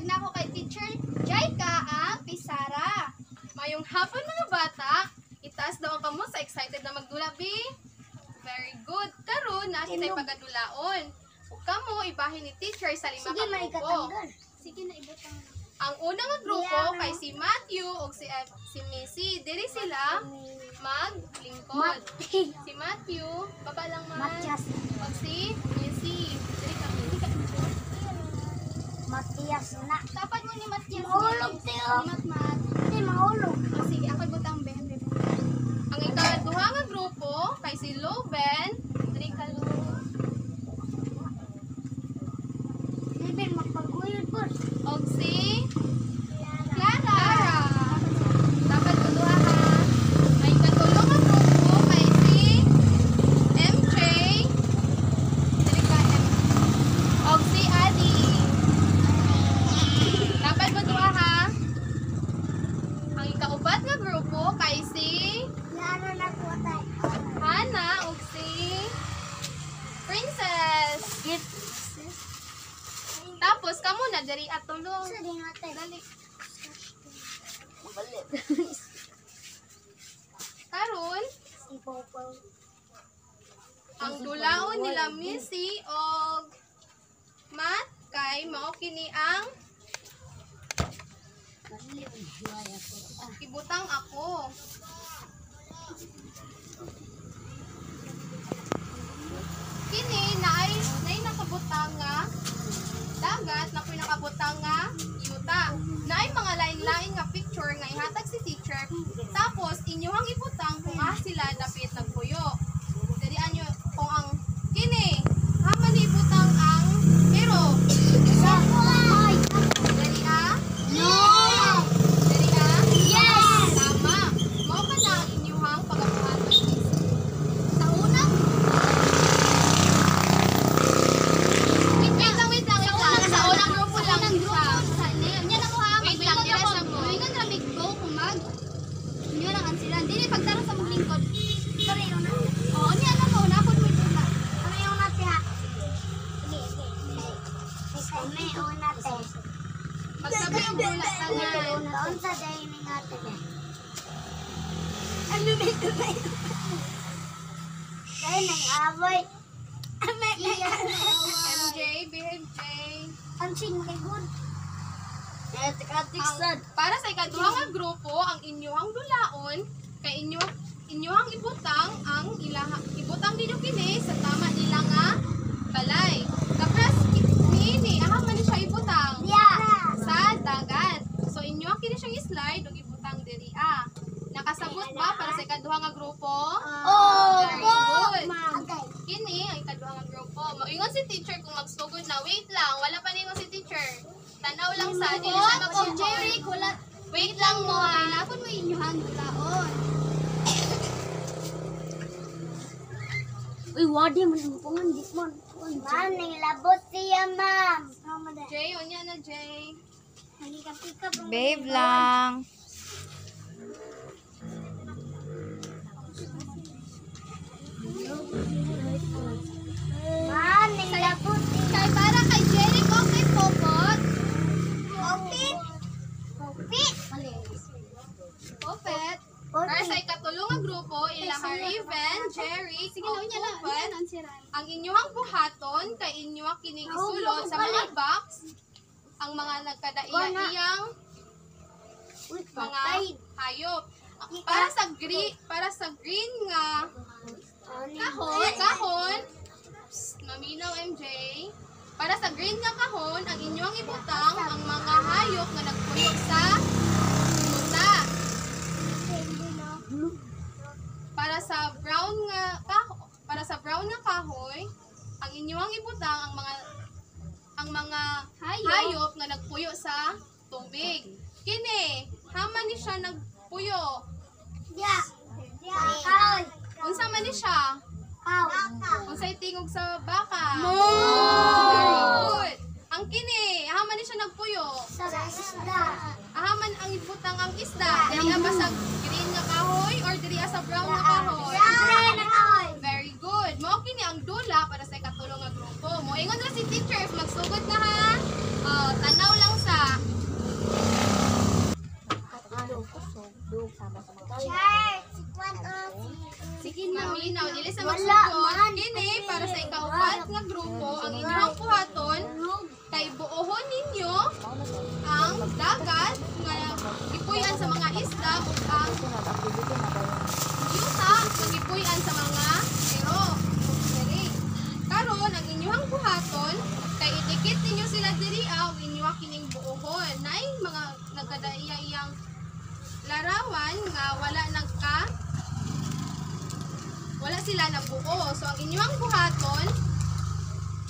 Ihatag na ako kay Teacher Jaika ang Pisara. Mayong hapon mga bata, itaas daw ang kamo sa excited na magdula, B. Very good. Karon na kita'y pagadulaon. Ug kamo ibahin ni teacher sa 5 ka grupo. Sige na, ibutang. Ang unang nga grupo kay si Matthew ug si Missy. Diri sila maglingkod. Si Matthew, baba lang man. Matias. Ug si Missy. Diri ka, Missy ka. Matias na. Dapat mo ni Matias. Mahulog, Teo. Mat. Hindi mahulog. Sige, ako ibutang bebe. Ang ikaduha nga grupo kay si Loben. Diri ka, Loben. Hindi magpaguyod po. Og si Clara. dapat kuduha ha. May katulong nga grupo kay si MJ. Dili ka MJ. Og si Adi. Dapat kuduha ha. Ang ikaupat nga grupo kay si Laro na po tayo. Hana og si Princess. Tapos kamo na diri at tulong. Sa din natin. Dali. Mabalit. Karon Si Popo. ang dulaon nila Missy og Matt kay mao kini ang ibutang ako. Kini naay nakabutang nga dagat na pinakabutang nga yuta. Naay mga lain-lain nga picture nga ihatag si teacher. Tapos inyohang ibutang kung sila dapit nagpuyo. Dili anyo kung ang kini haman ibutang ang hero. Sa buhay. Dali No! Dali Yes! Tama. Mao man na ang inyohang pagabuhaton. Sa una wait lang. Sa unang grupo lang siya. Yan ako ha. Wait lang, dila sa mo. Luingon ra big go kung mag. Inyo lang ang sila. Dili pagtaro sa mong lingkod. Sorry, yun na. Oo, niya na mo napon mo ito ba. Ano yung natin ha? Sige. May una te. Magsabi ang bulat tangan. Doon sa dining natin eh. Ano ba ito ba ito? Dahil nang-away. MJ, behave J. Ang kay good. Para sa ikaduha nga grupo, ang inyong dulaon kay inyong ibutang ang ibutang ninyo kini sa tama nila nga balay. Tapos kini aha man siya ibutang Yeah. sa dagat. So inyo kini siyang slide ug ibutang diri Nakasabot ba para sa ikaduha nga grupo? Very good. Okay. Kini ang ikaduha nga grupo. Moingon si teacher kung magsugod na. Wait lang, wala pa ningon si teacher. Tanaw lang sa dili sa Oh, magsugod. Jerry, kulat. Wait lang mo ha. Napon mo inyohan dulaon. Uy, wadi mo yung pungan. Di mo. Maning labot siya, ma'am. Jay, onya na Jay. Babe lang. Maning labot siya. Kay para kay Jerry ko kay Popot. Popit. Popit. Popet. Para sa ikatulong nga grupo, ilang Raven, Jerry, sige Oh, na niya lang. Popet. Yan ang siran. Ang inyong buhaton kay inyong kining isulod sa mga box ang mga nagkadaiya-iyang Uy, mga patay. hayop. Para sa green nga kahon, psst, maminaw MJ. Para sa green nga kahon, ang inyong ibutang ang mga hayop nga nagpuyo sa muta. Para sa brown nga kahoy, ang inyong ibutang ang mga hayop nga nagpuyo sa tubig. Kini, haman ni siya nagpuyo. Yeah. Kaw. Unsa man ni siya? Kaw. Unsay tingog sa baka? Mo. Very good. Ang kini, haman ni siya nagpuyo. Sa isda. Ahaman ang ibutang ang isda. Diri ba sa green nga kahoy or diri sa brown nga kahoy? Very good. Mao kini ang dula para sa ikatulong nga grupo. Moingon ra si teacher magsugod na ha. Tanaw lang sa Idikit ninyo sila diri inyo kining buohon. Nay mga nagkadaiyang larawan nga wala sila nabuo. So ang inyong buhaton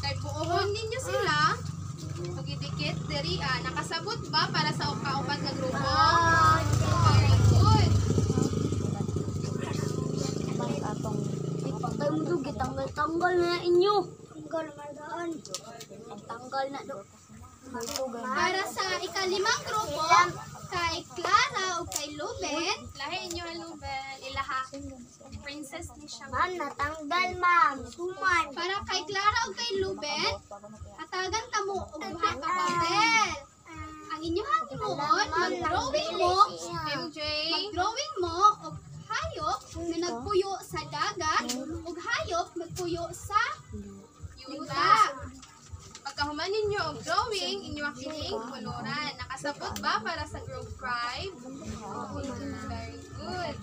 kay buohon ninyo sila. Ug idikit diri nakasabot ba para sa kaupat nga grupo? Very good. Ipatay mo doon, tanggal na inyo. Tanggal na daan. Tanggal na doon. Para sa ikalimang grupo, kay Clara o kay Luben, Lahi inyo Luben, ilaha. Princess ni siya. Ma'am, natanggal ma'am. Suman. para kay Clara o kay Luben, hatagan ta mo og duha ka papel. Ang inyong himuon, mag-drawing mo, MJ. mag-drawing mo og hayop na nagpuyo sa dagat ug hayop nagpuyo sa yuta. Pagkahuman ninyo og drawing, inyo kining koloran. Nakasabot ba para sa group 5? Very good.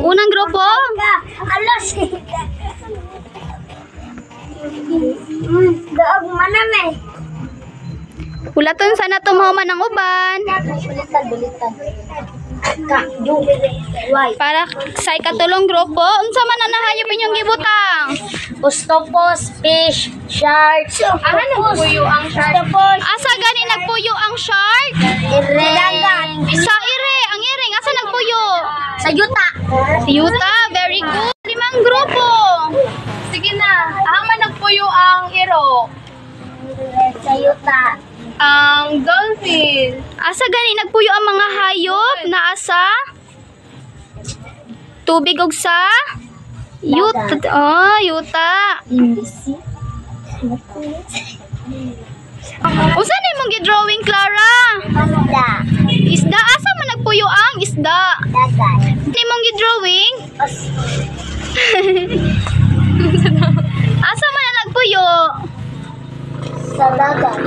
Unang grupo, Alas. Daog maname. ulaton sana tumahuman ang uban. Bulitan. Why? Para sa ikatulong grupo, unsa man ang nahayop inyong gibutang? Octopus, fish, sharks. Ano nagpuyo ang shark? Asa gani nagpuyo ang shark? Dagat. Sa ire, ang iring asa nagpuyo? Sa yuta. Yuta, very good. Limang grupo. Sige na. Man nagpuyo ang iro. Sa yuta. Ang dolphin. Asa gani nagpuyo ang mga hayop na asa? Tubig og sa yuta. Oh, yuta. Unsa ni mong gi-drawing, Clara? Panda. Isda, asa man nagpuyo ang isda? Dagat. Ni mong gi-drawing? Asa man na nagpuyo? Sa dagat.